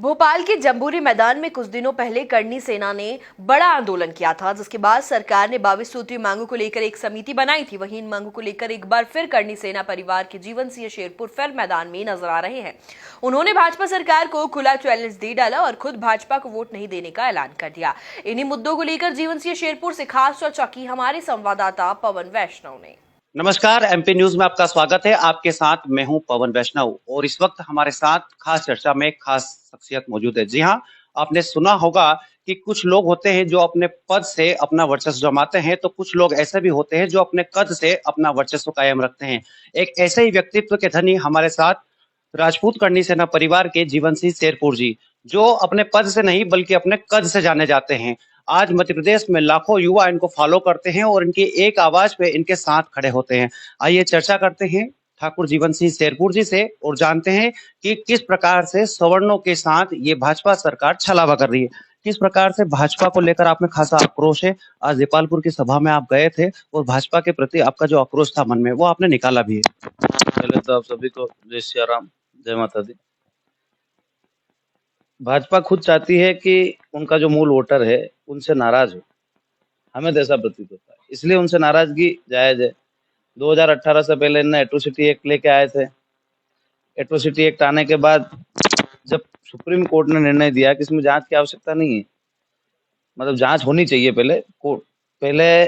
भोपाल के जंबूरी मैदान में कुछ दिनों पहले करनी सेना ने बड़ा आंदोलन किया था, जिसके बाद सरकार ने 22 सूत्रीय मांगों को लेकर एक समिति बनाई थी। वहीं इन मांगों को लेकर एक बार फिर करनी सेना परिवार के जीवन सिंह शेरपुर फिर मैदान में नजर आ रहे हैं। उन्होंने भाजपा सरकार को खुला चैलेंज दे डाला और खुद भाजपा को वोट नहीं देने का ऐलान कर दिया। इन्हीं मुद्दों को लेकर जीवन सिंह शेरपुर से खास चर्चा की हमारे संवाददाता पवन वैष्णव ने। नमस्कार, एमपी न्यूज में आपका स्वागत है। आपके साथ मैं हूं पवन वैष्णव और इस वक्त हमारे साथ खास चर्चा में खास शख्सियत मौजूद है। जी हां, आपने सुना होगा कि कुछ लोग होते हैं जो अपने पद से अपना वर्चस्व जमाते हैं, तो कुछ लोग ऐसे भी होते हैं जो अपने कद से अपना वर्चस्व कायम रखते हैं। एक ऐसे ही व्यक्तित्व के धनी हमारे साथ राजपूत करनी सेना परिवार के जीवन सिंह शेरपुर जी, जो अपने पद से नहीं बल्कि अपने कद से जाने जाते हैं। आज मध्य प्रदेश में लाखों युवा इनको फॉलो करते हैं और इनकी एक आवाज पे इनके साथ खड़े होते हैं। आइए चर्चा करते हैं ठाकुर जीवन सिंह शेरपुर जी से और जानते हैं कि किस प्रकार से सवर्णों के साथ ये भाजपा सरकार छलावा कर रही है, किस प्रकार से भाजपा को लेकर आप में खासा आक्रोश है। आज देपालपुर की सभा में आप गए थे और भाजपा के प्रति आपका जो आक्रोश था मन में, वो आपने निकाला भी है। पहले तो आप सभी को जय सिया राम, जय माता दी। भाजपा खुद चाहती है कि उनका जो मूल वोटर है उनसे नाराज हो, हमें तो ऐसा प्रतीत होता है, इसलिए उनसे नाराजगी जायज है। 2018 से पहले इन्हें एट्रोसिटी एक्ट लेके आए थे। एट्रोसिटी एक्ट आने के बाद जब सुप्रीम कोर्ट ने निर्णय दिया कि इसमें जांच की आवश्यकता नहीं है, मतलब जांच होनी चाहिए पहले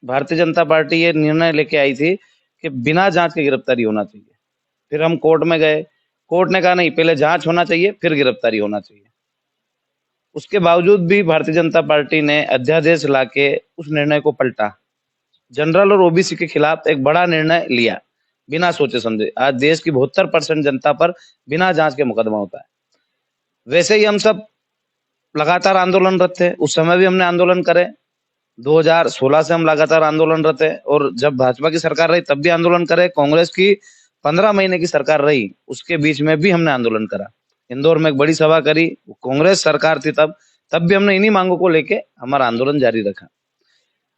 भारतीय जनता पार्टी ये निर्णय लेके आई थी कि बिना जांच के गिरफ्तारी होना चाहिए। फिर हम कोर्ट में गए, कोर्ट ने कहा नहीं, पहले जांच होना चाहिए फिर गिरफ्तारी होना चाहिए। उसके बावजूद भी भारतीय जनता पार्टी ने अध्यादेश लाके उस निर्णय को पलटा, जनरल और ओबीसी के खिलाफ एक बड़ा निर्णय लिया बिना सोचे समझे। आज देश की 72% जनता पर बिना जांच के मुकदमा होता है। वैसे ही हम सब लगातार आंदोलनरत थे, उस समय भी हमने आंदोलन करे। 2016 से हम लगातार आंदोलनरत है और जब भाजपा की सरकार रही तब भी आंदोलन करे। कांग्रेस की 15 महीने की सरकार रही, उसके बीच में भी हमने आंदोलन करा। इंदौर में एक बड़ी सभा करी, कांग्रेस सरकार थी तब भी हमने इन्हीं मांगों को लेके हमारा आंदोलन जारी रखा।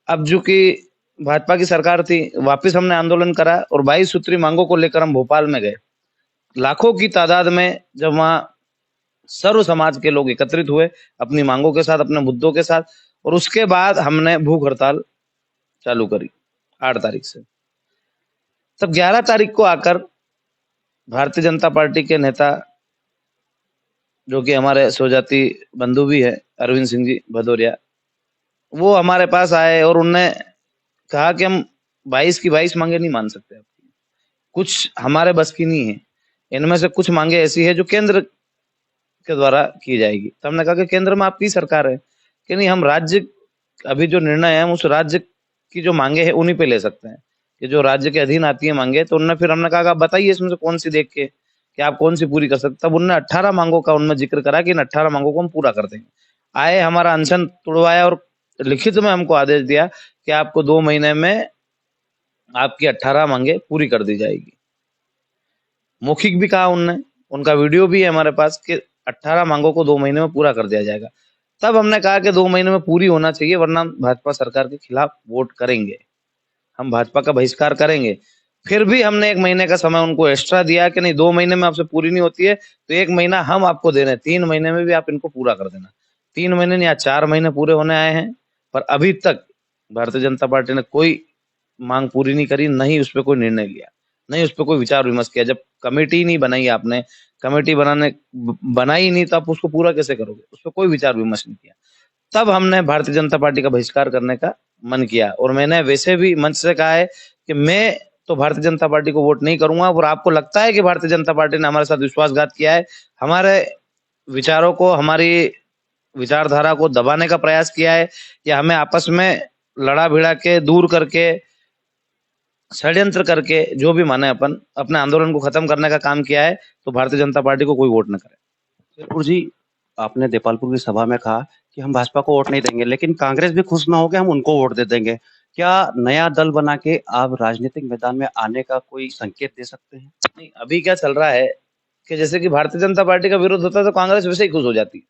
अब जो कि भाजपा की सरकार थी, वापस हमने आंदोलन करा और 22 सूत्री मांगों को लेकर हम भोपाल में गए। लाखों की तादाद में जब वहां सर्व समाज के लोग एकत्रित हुए अपनी मांगों के साथ, अपने मुद्दों के साथ, और उसके बाद हमने भूख हड़ताल चालू करी 8 तारीख से। तब 11 तारीख को आकर भारतीय जनता पार्टी के नेता, जो कि हमारे स्वजाति बंधु भी है, अरविंद सिंह जी भदौरिया, वो हमारे पास आए और उन्होंने कहा कि हम 22 की 22 मांगे नहीं मान सकते, आपकी कुछ हमारे बस की नहीं है। इनमें से कुछ मांगे ऐसी है जो केंद्र के द्वारा की जाएगी। तो हमने कहा कि केंद्र में आपकी सरकार है कि नहीं, हम राज्य अभी जो निर्णय है हम उस राज्य की जो मांगे हैं उन्हीं पे ले सकते हैं, कि जो राज्य के अधीन आती है मांगे। तो उन्होंने फिर हमने कहा आप बताइए इसमें से कौन सी देख के कि आप कौन सी पूरी कर सकते। तब उन्होंने 18 मांगों का उनमें जिक्र करा कि इन 18 मांगों को हम पूरा कर देंगे। आए, हमारा अनशन तुड़वाया और लिखित में हमको आदेश दिया कि आपको 2 महीने में आपकी 18 मांगे पूरी कर दी जाएगी। मौखिक भी कहा उनने, उनका वीडियो भी है हमारे पास कि 18 मांगों को 2 महीने में पूरा कर दिया जाएगा। तब हमने कहा कि 2 महीने में पूरी होना चाहिए, वरना हम भाजपा सरकार के खिलाफ वोट करेंगे, हम भाजपा का बहिष्कार करेंगे। फिर भी हमने 1 महीने का समय उनको एक्स्ट्रा दिया कि नहीं, 2 महीने में आपसे पूरी नहीं होती है तो 1 महीना हम आपको दे रहे हैं, 3 महीने में भी आप इनको पूरा कर देना। 3 महीने नहीं, 4 महीने पूरे होने आए हैं, पर अभी तक भारतीय जनता पार्टी ने कोई मांग पूरी नहीं करी, नहीं उस पर कोई निर्णय लिया, नहीं उस पर कोई विचार विमर्श किया। जब कमेटी नहीं बनाई, आपने कमेटी बनाई नहीं तो आप उसको पूरा कैसे करोगे, उस पर कोई विचार विमर्श नहीं किया। तब हमने भारतीय जनता पार्टी का बहिष्कार करने का मन किया और मैंने वैसे भी मंच से कहा है कि मैं तो भारतीय जनता पार्टी को वोट नहीं करूंगा। और आपको लगता है कि भारतीय जनता पार्टी ने हमारे साथ विश्वासघात किया है, हमारे विचारों को, हमारी विचारधारा को दबाने का प्रयास किया है, या हमें आपस में लड़ा भिड़ा के, दूर करके, षड्यंत्र करके, जो भी माने अपन अपने आंदोलन को खत्म करने का काम किया है, तो भारतीय जनता पार्टी को कोई वोट न करे। शेरपुर जी, आपने देपालपुर की सभा में कहा कि हम भाजपा को वोट नहीं देंगे, लेकिन कांग्रेस भी खुश ना हो के हम उनको वोट दे देंगे। क्या नया दल बना के आप राजनीतिक मैदान में आने का कोई संकेत दे सकते हैं? नहीं, अभी क्या चल रहा है कि जैसे कि भारतीय जनता पार्टी का विरोध होता है तो कांग्रेस वैसे ही खुश हो जाती है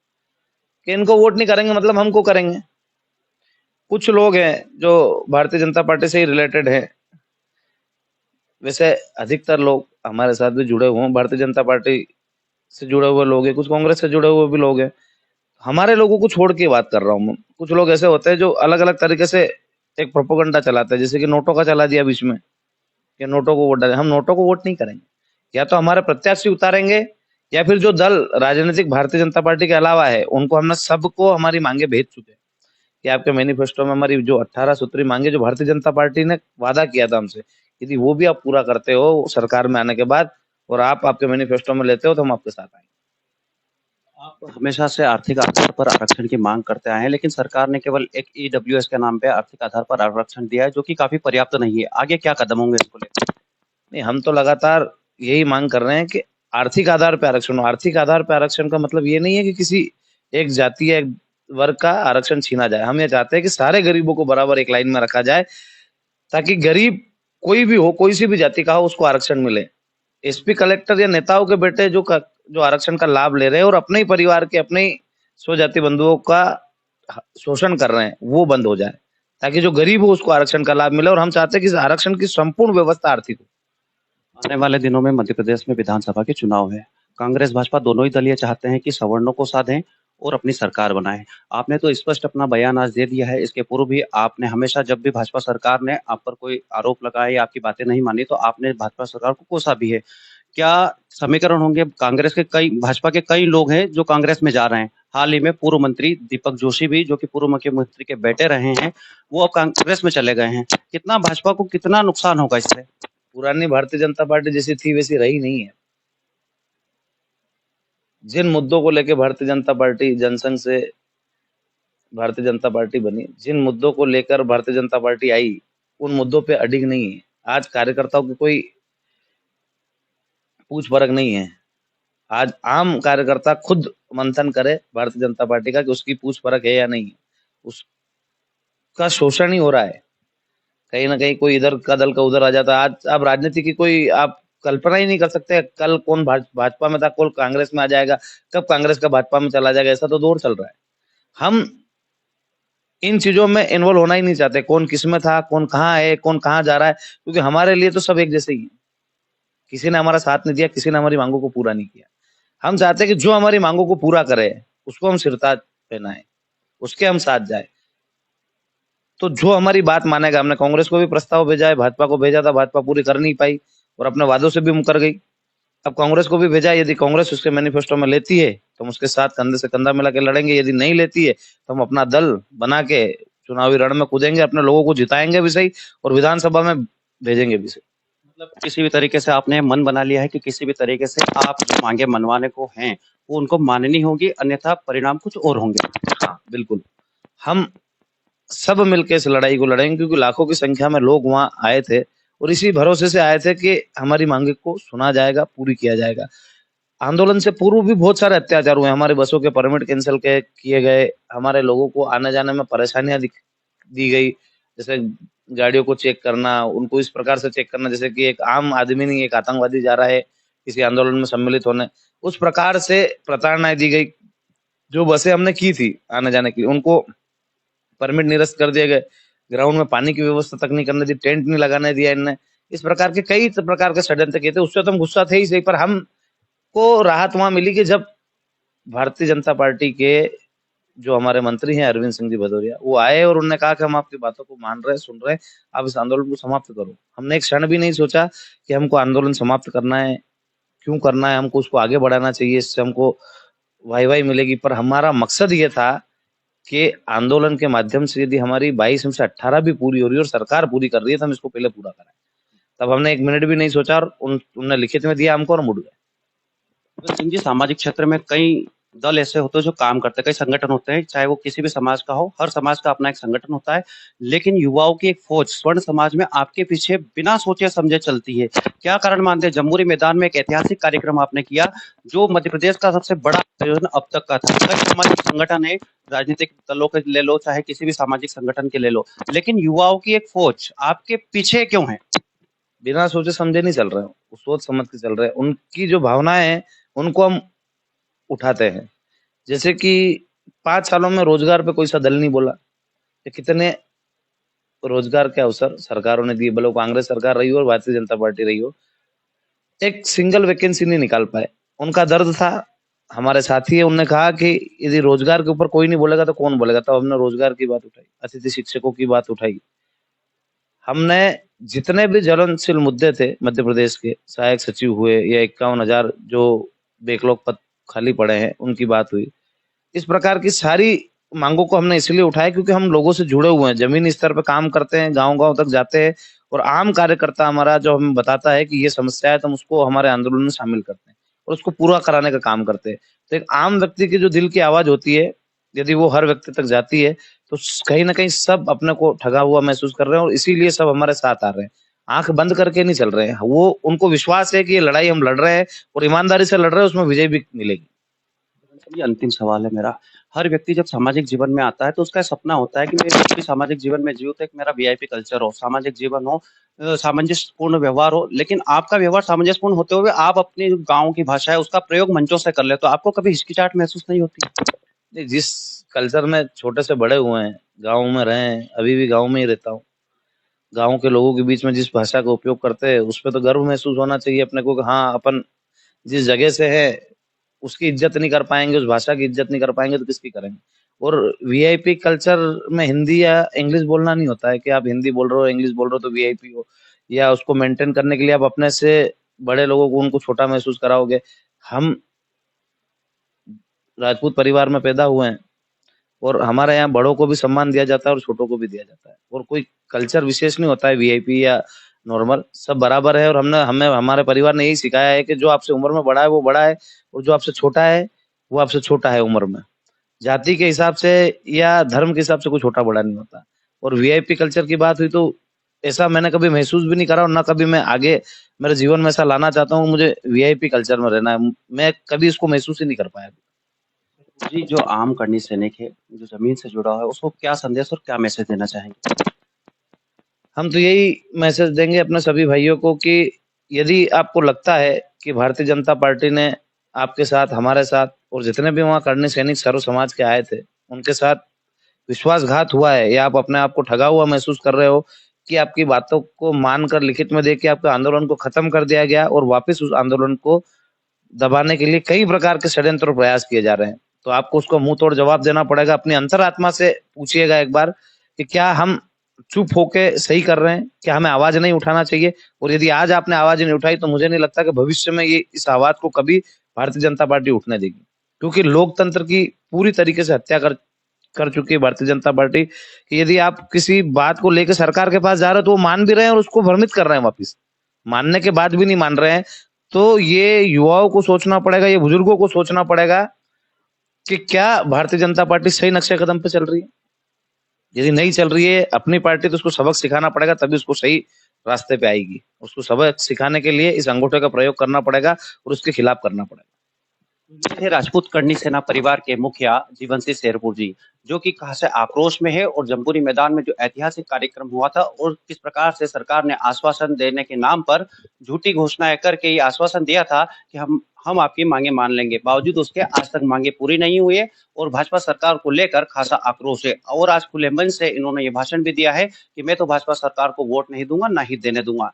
कि इनको वोट नहीं करेंगे मतलब हमको करेंगे। कुछ लोग हैं जो भारतीय जनता पार्टी से ही रिलेटेड हैं, वैसे अधिकतर लोग हमारे साथ भी जुड़े हुए हैं। भारतीय जनता पार्टी से जुड़े हुए लोग हैं, कुछ कांग्रेस से जुड़े हुए भी लोग हैं। हमारे लोगों को छोड़ के बात कर रहा हूँ मैं। कुछ लोग ऐसे होते हैं जो अलग अलग तरीके से एक प्रोपोगंडा चलाते हैं, जैसे कि नोटों का चला दिया बीच में कि नोटों को वोट डालें। हम नोटों को वोट नहीं करेंगे, या तो हमारे प्रत्याशी उतारेंगे, या फिर जो दल राजनीतिक भारतीय जनता पार्टी के अलावा है उनको हमने सबको हमारी मांगे भेज चुके हैं कि आपके मैनिफेस्टो में हमारी जो 18 सूत्री मांगे जो भारतीय जनता पार्टी ने वादा किया था हमसे, यदि वो भी आप पूरा करते हो सरकार में आने के बाद और आप आपके मैनिफेस्टो में लेते हो तो हम आपके साथ आएंगे। आप हमेशा से आर्थिक आधार पर आरक्षण की मांग करते आए हैं, लेकिन सरकार ने केवल एक ईडब्ल्यूएस के नाम पे आर्थिक आधार पर आरक्षण दिया है, जो कि काफी पर्याप्त नहीं है। आगे क्या कदम होंगे इसको लेकर? नहीं, हम तो लगातार यही मांग कर रहे हैं कि आर्थिक आधार पे आरक्षण हो। आर्थिक आधार पे आरक्षण का मतलब ये नहीं है कि किसी एक जाति या एक वर्ग का आरक्षण छीना जाए। हम ये चाहते हैं कि सारे गरीबों को बराबर एक लाइन में रखा जाए, ताकि गरीब कोई भी हो, कोई सी भी जाति का हो, उसको आरक्षण मिले। एसपी, कलेक्टर या नेताओं के बेटे जो आरक्षण का लाभ ले रहे हैं और अपने ही परिवार के, अपने ही स्वजाति बंधुओं का शोषण कर रहे हैं, वो बंद हो जाए, ताकि जो गरीब हो उसको आरक्षण का लाभ मिले। और हम चाहते हैं कि इस आरक्षण की संपूर्ण व्यवस्था आर्थिक हो। आने वाले दिनों में मध्य प्रदेश में विधानसभा के चुनाव है। कांग्रेस भाजपा दोनों ही दल ये चाहते हैं कि सवर्णों को साधें और अपनी सरकार बनाएं। आपने तो स्पष्ट अपना बयान आज दे दिया है। इसके पूर्व भी आपने हमेशा, जब भी भाजपा सरकार ने आप पर कोई आरोप लगाया या आपकी बातें नहीं मानी, तो आपने भाजपा सरकार को कोसा भी है। क्या समीकरण होंगे? कांग्रेस के कई, भाजपा के कई लोग हैं जो कांग्रेस में जा रहे हैं। हाल ही में पूर्व मंत्री दीपक जोशी भी, जो कि पूर्व मुख्यमंत्री के बेटे रहे हैं, वो अब कांग्रेस में चले गए हैं। कितना भाजपा को कितना नुकसान होगा इससे? पुरानी भारतीय जनता पार्टी जैसी थी वैसी रही नहीं है। जिन मुद्दों को लेकर भारतीय जनता पार्टी जनसंघ से भारतीय जनता पार्टी बनी, जिन मुद्दों को लेकर भारतीय जनता पार्टी आई, उन मुद्दों पे अडिग नहीं है। आज कार्यकर्ताओं की कोई पूछ परख नहीं है। आज आम कार्यकर्ता खुद मंथन करे भारतीय जनता पार्टी का कि उसकी पूछ परख है या नहीं है। उसका शोषण ही हो रहा है। कहीं ना कहीं कोई इधर का दल का उधर आ जाता है। आज अब राजनीति की कोई आप कल्पना ही नहीं कर सकते, कल कौन भाजपा में था, कौन कांग्रेस में आ जाएगा, कब कांग्रेस का भाजपा में चला जाएगा। ऐसा तो दौर चल रहा है। हम इन चीजों में इन्वॉल्व होना ही नहीं चाहते, कौन किस में था, कौन कहाँ है, कौन कहाँ जा रहा है, क्योंकि हमारे लिए तो सब एक जैसे ही है। किसी ने हमारा साथ नहीं दिया, किसी ने हमारी मांगों को पूरा नहीं किया। हम चाहते हैं कि जो हमारी मांगों को पूरा करे उसको हम सिरताज पहनाए, उसके हम साथ जाए। तो जो हमारी बात मानेगा, हमने कांग्रेस को भी प्रस्ताव भेजा है, भाजपा को भेजा था, भाजपा पूरी कर नहीं पाई और अपने वादों से भी मुकर गई। अब कांग्रेस को भी भेजा है, यदि कांग्रेस उसके मैनिफेस्टो में लेती है तो हम उसके साथ कंधे से कंधा मिला के लड़ेंगे। यदि नहीं लेती है तो हम अपना दल बना के चुनावी रण में कूदेंगे, अपने लोगों को जिताएंगे भी सही और विधानसभा में भेजेंगे भी सही। मतलब किसी भी तरीके से आपने मन बना लिया है कि किसी भी तरीके से आप जो मांगे मनवाने को हैं वो उनको माननी होगी, अन्यथा परिणाम कुछ और होंगे। हाँ, बिल्कुल। हम सब मिलकर इस लड़ाई को लड़ेंगे, क्योंकि लाखों की संख्या में लोग वहां आए थे और इसी भरोसे से आए थे कि हमारी मांगे को सुना जाएगा, पूरी किया जाएगा। आंदोलन से पूर्व भी बहुत सारे अत्याचार हुए। हमारे बसों के परमिट कैंसिल किए गए, हमारे लोगों को आने जाने में परेशानियां दी गई, जैसे गाड़ियों को चेक करना, उनको इस प्रकार से चेक करना जैसे कि एक आम आदमी नहीं, एक आतंकवादी जा रहा है किसी आंदोलन में सम्मिलित होने, उस प्रकार से प्रताड़नाएं दी गई। जो बसें हमने की थी आने जाने के लिए, उनको परमिट निरस्त कर दिए गए। ग्राउंड में पानी की व्यवस्था तक नहीं करने दी, टेंट नहीं लगाने दिया इनने। इस प्रकार के कई प्रकार के षड्यंत्र किए थे। उससे तो हम गुस्सा थे ही सही, पर हमको राहत वहां मिली कि जब भारतीय जनता पार्टी के जो हमारे मंत्री हैं अरविंद सिंह जी भदौरिया, वो आए और उन्होंने कहा कि हम आपकी बातों को मान रहे हैं, सुन रहे हैं, आप इस आंदोलन को समाप्त करो। हमने एक क्षण भी नहीं सोचा कि हमको आंदोलन समाप्त करना है, क्यों करना है, हमको उसको आगे बढ़ाना चाहिए, इससे हमको वाई मिलेगी। पर हमारा मकसद ये था कि आंदोलन के माध्यम से यदि हमारी 22 में से 18 भी पूरी हो रही है और सरकार पूरी कर रही है तो हम इसको पहले पूरा कराएं। तब हमने एक मिनट भी नहीं सोचा और उन्होंने लिखित में दिया हमको और मुड़ गए। सिंह जी, सामाजिक क्षेत्र में कई दल ऐसे होते हैं जो काम करते हैं, कई संगठन होते हैं, चाहे वो किसी भी समाज का हो, हर समाज का अपना एक संगठन होता है, लेकिन युवाओं की एक फौज स्वर्ण समाज में आपके पीछे बिना सोचे समझे चलती है। क्या कारण मानते हैं? जमहूरी मैदान में एक ऐतिहासिक कार्यक्रम आपने किया, जो मध्य प्रदेश का सबसे बड़ा आयोजन अब तक का था। कई सामाजिक संगठन है, राजनीतिक दलों के ले लो, चाहे किसी भी सामाजिक संगठन के ले लो, लेकिन युवाओं की एक फौज आपके पीछे क्यों है? बिना सोचे समझे नहीं चल रहे हैं, वो सोच समझ के चल रहे हैं। उनकी जो भावनाएं हैं उनको हम उठाते हैं। जैसे कि 5 सालों में रोजगार पे कोई सा दल नहीं बोला कि कितने रोजगार के अवसर सरकारों ने दिए, भले वो कांग्रेस सरकार रही हो और भारतीय जनता पार्टी रही हो, एक सिंगल वैकेंसी नहीं निकाल पाए। उनका दर्द था हमारे साथी है, उनने कहा कि यदि रोजगार के ऊपर कोई नहीं बोलेगा तो कौन बोलेगा, तो हमने रोजगार की बात उठाई, अतिथि शिक्षकों की बात उठाई। हमने जितने भी ज्वलनशील मुद्दे थे मध्य प्रदेश के, सहायक सचिव हुए या 51,000 जो बैकलॉग पद खाली पड़े हैं उनकी बात हुई। इस प्रकार की सारी मांगों को हमने इसलिए उठाया क्योंकि हम लोगों से जुड़े हुए हैं, जमीनी स्तर पे काम करते हैं, गाँव-गाँव तक जाते हैं और आम कार्यकर्ता हमारा जो हमें बताता है कि ये समस्या है तो हम उसको हमारे आंदोलन में शामिल करते हैं और उसको पूरा कराने का काम करते हैं। तो एक आम व्यक्ति की जो दिल की आवाज़ होती है, यदि वो हर व्यक्ति तक जाती है, तो कहीं न कहीं सब अपने को ठगा हुआ महसूस कर रहे हैं और इसीलिए सब हमारे साथ आ रहे हैं। आँख बंद करके नहीं चल रहे हैं। वो उनको विश्वास है कि ये लड़ाई हम लड़ रहे हैं और ईमानदारी से लड़ रहे हैं, उसमें विजय भी मिलेगी। ये अंतिम सवाल है मेरा। हर व्यक्ति जब सामाजिक जीवन में आता है तो उसका सपना होता है कि मैं जब भी सामाजिक जीवन में जीऊँ तो एक मेरा वीआईपी कल्चर हो, सामाजिक जीवन हो, सामंजस्यपूर्ण व्यवहार हो। लेकिन आपका व्यवहार सामंजस्यपूर्ण होते हुए आप अपनी जो गाँव की भाषा है उसका प्रयोग मंचों से कर लेते हो। आपको कभी हिचकिचाहट महसूस नहीं होती? नहीं, जिस कल्चर में छोटे से बड़े हुए हैं, गाँव में रहे हैं, अभी भी गाँव में ही रहता हूँ। गाँव के लोगों के बीच में जिस भाषा का उपयोग करते हैं, उसपे तो गर्व महसूस होना चाहिए अपने को कि हाँ, अपन जिस जगह से है, उसकी इज़्ज़त नहीं कर पाएँगे, उस भाषा की इज़्ज़त नहीं कर पाएँगे तो किसकी करेंगे? और वीआईपी कल्चर में हिंदी या इंग्लिश बोलना नहीं होता है कि आप हिंदी बोल रहे हो, इंग्लिश बोल रहे हो तो वीआईपी हो या उसको मेंटेन करने के लिए आप अपने से बड़े लोगों को उनको छोटा महसूस कराओगे। हम राजपूत परिवार में पैदा हुए हैं और हमारे यहाँ बड़ों को भी सम्मान दिया जाता है और छोटों को भी दिया जाता है और कोई कल्चर विशेष नहीं होता है वीआईपी या नॉर्मल, सब बराबर है और हमने हमें हमारे परिवार ने यही सिखाया है कि जो आपसे उम्र में बड़ा है वो बड़ा है और जो आपसे छोटा है वो आपसे छोटा है उम्र में। जाति के हिसाब से या धर्म के हिसाब से कोई छोटा बड़ा नहीं होता। और वीआईपी कल्चर की बात हुई तो ऐसा मैंने कभी महसूस भी नहीं करा और ना कभी मैं आगे मेरे जीवन में ऐसा लाना चाहता हूँ मुझे वीआईपी कल्चर में रहना है। मैं कभी इसको महसूस ही नहीं कर पाया। जी, जो आम करनी सैनिक है, जो ज़मीन से जुड़ा है, उसको क्या संदेश और क्या मैसेज देना चाहेंगे? हम तो यही मैसेज देंगे अपने सभी भाइयों को कि यदि आपको लगता है कि भारतीय जनता पार्टी ने आपके साथ, हमारे साथ और जितने भी वहाँ करनी सैनिक सर्व समाज के आए थे, उनके साथ विश्वासघात हुआ है या आप अपने आप को ठगा हुआ महसूस कर रहे हो कि आपकी बातों को मानकर लिखित में देके आपके आंदोलन को खत्म कर दिया गया और वापस उस आंदोलन को दबाने के लिए कई प्रकार के षड्यंत्र और प्रयास किए जा रहे हैं। तो आपको उसको मुँह तोड़ जवाब देना पड़ेगा। अपनी अंतरात्मा से पूछिएगा एक बार कि क्या हम चुप होके सही कर रहे हैं? क्या हमें आवाज़ नहीं उठाना चाहिए? और यदि आज आपने आवाज़ नहीं उठाई तो मुझे नहीं लगता कि भविष्य में ये इस आवाज़ को कभी भारतीय जनता पार्टी उठने देगी। क्योंकि लोकतंत्र की पूरी तरीके से हत्या कर कर चुकी है भारतीय जनता पार्टी कि यदि आप किसी बात को लेके सरकार के पास जा रहे हो तो वो मान भी रहे हैं और उसको भ्रमित कर रहे हैं वापिस। मानने के बाद भी नहीं मान रहे हैं। तो ये युवाओं को सोचना पड़ेगा, ये बुजुर्गों को सोचना पड़ेगा कि क्या भारतीय जनता पार्टी सही नक्शे कदम पे चल रही है? यदि नहीं चल रही है अपनी पार्टी तो उसको सबक सिखाना पड़ेगा तभी उसको सही रास्ते पे आएगी। उसको सबक सिखाने के लिए इस अंगूठे का प्रयोग करना पड़ेगा और उसके खिलाफ करना पड़ेगा। ये थे राजपूत करनी सेना परिवार के मुखिया जीवन सिंह शेरपुर जी, जो कि खासे आक्रोश में है और जम्बूरी मैदान में जो ऐतिहासिक कार्यक्रम हुआ था और किस प्रकार से सरकार ने आश्वासन देने के नाम पर झूठी घोषणाएं करके ये आश्वासन दिया था कि हम आपकी मांगे मान लेंगे, बावजूद उसके आज तक मांगे पूरी नहीं हुई है और भाजपा सरकार को लेकर खासा आक्रोश है। और आज खुले मन से इन्होंने ये भाषण भी दिया है कि मैं तो भाजपा सरकार को वोट नहीं दूंगा, ना ही देने दूंगा।